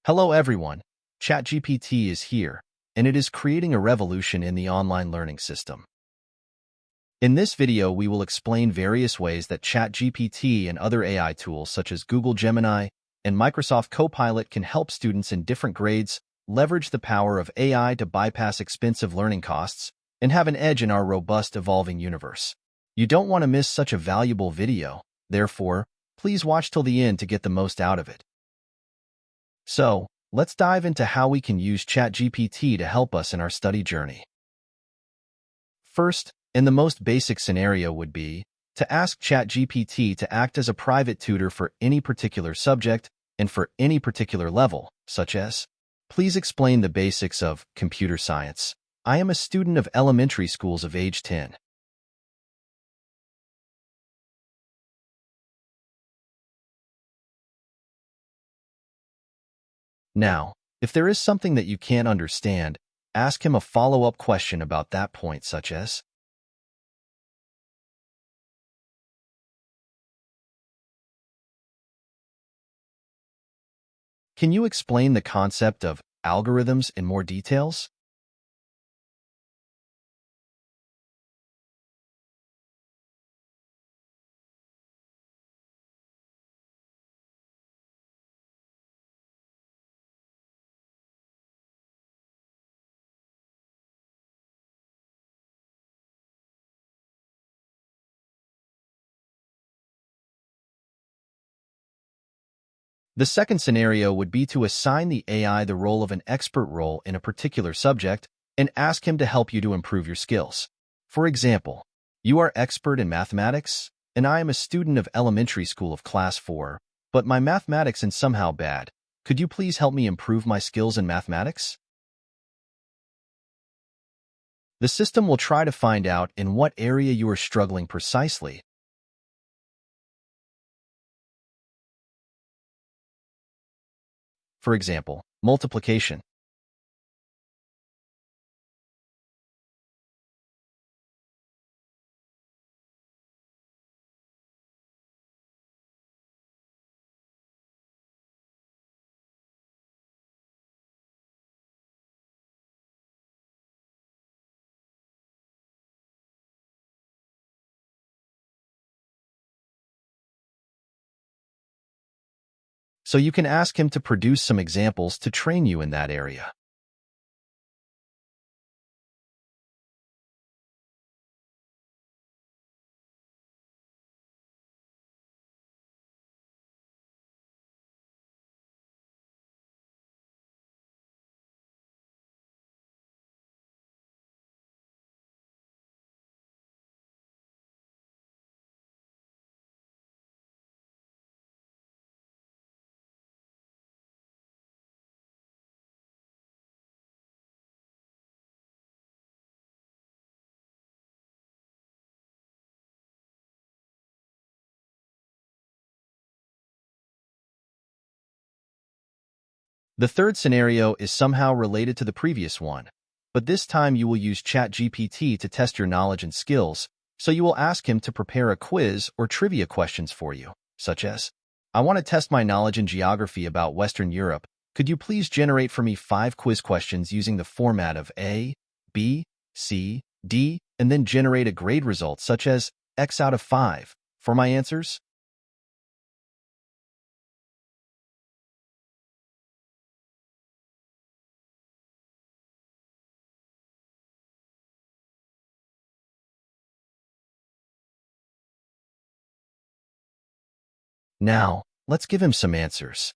Hello everyone, ChatGPT is here, and it is creating a revolution in the online learning system. In this video, we will explain various ways that ChatGPT and other AI tools such as Google Gemini and Microsoft Copilot can help students in different grades leverage the power of AI to bypass expensive learning costs and have an edge in our robust, evolving universe. You don't want to miss such a valuable video, therefore, please watch till the end to get the most out of it. So, let's dive into how we can use ChatGPT to help us in our study journey. First, and the most basic scenario would be to ask ChatGPT to act as a private tutor for any particular subject and for any particular level, such as, please explain the basics of computer science. I am a student of elementary schools of age 10. Now, if there is something that you can't understand, ask him a follow-up question about that point, such as, can you explain the concept of algorithms in more details? The second scenario would be to assign the AI the role of an expert role in a particular subject and ask him to help you to improve your skills. For example, you are expert in mathematics, and I am a student of elementary school of class 4, but my mathematics is somehow bad. Could you please help me improve my skills in mathematics? The system will try to find out in what area you are struggling precisely. For example, multiplication. So you can ask him to produce some examples to train you in that area. The third scenario is somehow related to the previous one, but this time you will use ChatGPT to test your knowledge and skills, so you will ask him to prepare a quiz or trivia questions for you, such as, I want to test my knowledge in geography about Western Europe. Could you please generate for me 5 quiz questions using the format of A, B, C, D, and then generate a grade result such as X out of 5 for my answers? Now, let's give him some answers.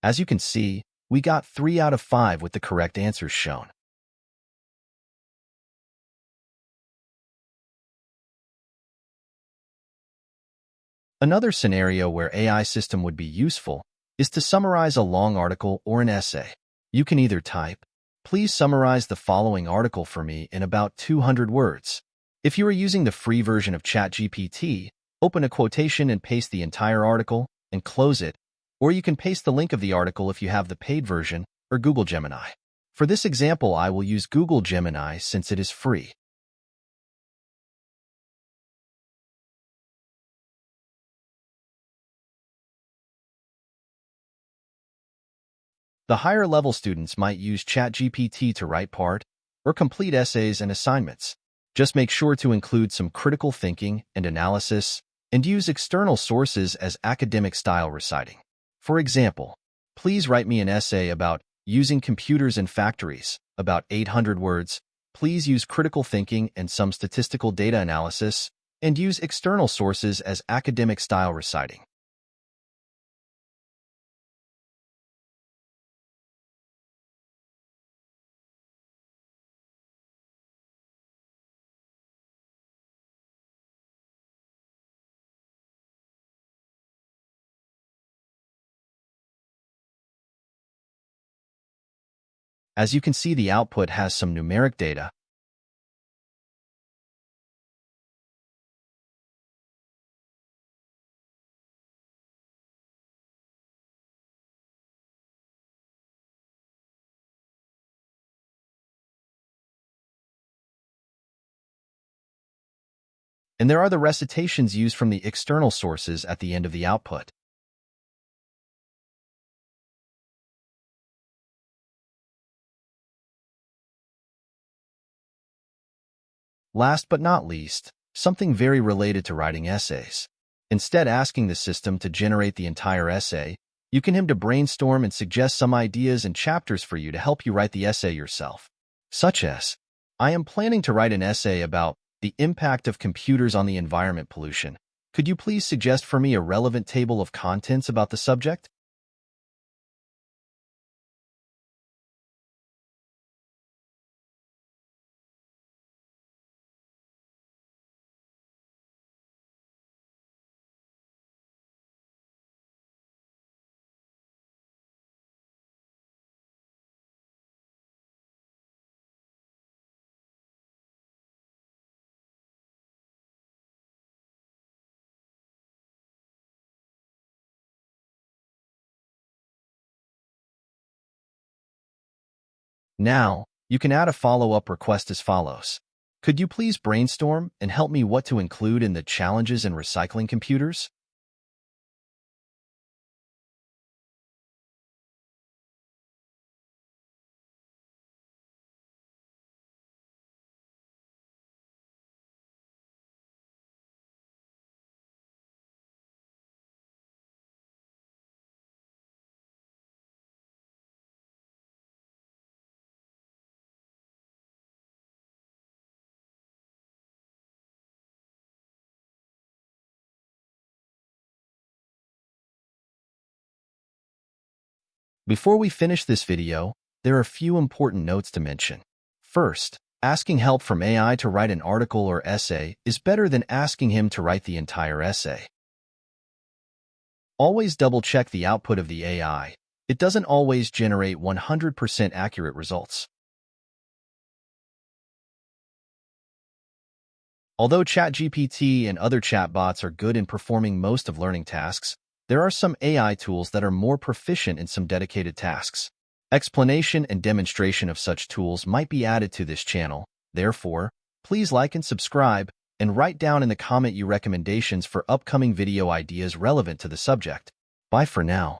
As you can see, we got 3 out of 5 with the correct answers shown. Another scenario where AI system would be useful is to summarize a long article or an essay. You can either type, "Please summarize the following article for me in about 200 words." If you are using the free version of ChatGPT, open a quotation and paste the entire article and close it, or you can paste the link of the article if you have the paid version or Google Gemini. For this example, I will use Google Gemini since it is free. The higher-level students might use ChatGPT to write part or complete essays and assignments. Just make sure to include some critical thinking and analysis and use external sources as academic-style reciting. For example, please write me an essay about using computers in factories, about 800 words. Please use critical thinking and some statistical data analysis, and use external sources as academic-style reciting. As you can see, the output has some numeric data, and there are the recitations used from the external sources at the end of the output. Last but not least, something very related to writing essays. Instead asking the system to generate the entire essay, you can him to brainstorm and suggest some ideas and chapters for you to help you write the essay yourself. Such as, I am planning to write an essay about the impact of computers on the environment pollution. Could you please suggest for me a relevant table of contents about the subject? Now, you can add a follow-up request as follows. Could you please brainstorm and help me what to include in the challenges in recycling computers? Before we finish this video, there are a few important notes to mention. First, asking help from AI to write an article or essay is better than asking him to write the entire essay. Always double-check the output of the AI. It doesn't always generate 100% accurate results. Although ChatGPT and other chatbots are good in performing most of learning tasks, there are some AI tools that are more proficient in some dedicated tasks. Explanation and demonstration of such tools might be added to this channel. Therefore, please like and subscribe, and write down in the comment your recommendations for upcoming video ideas relevant to the subject. Bye for now.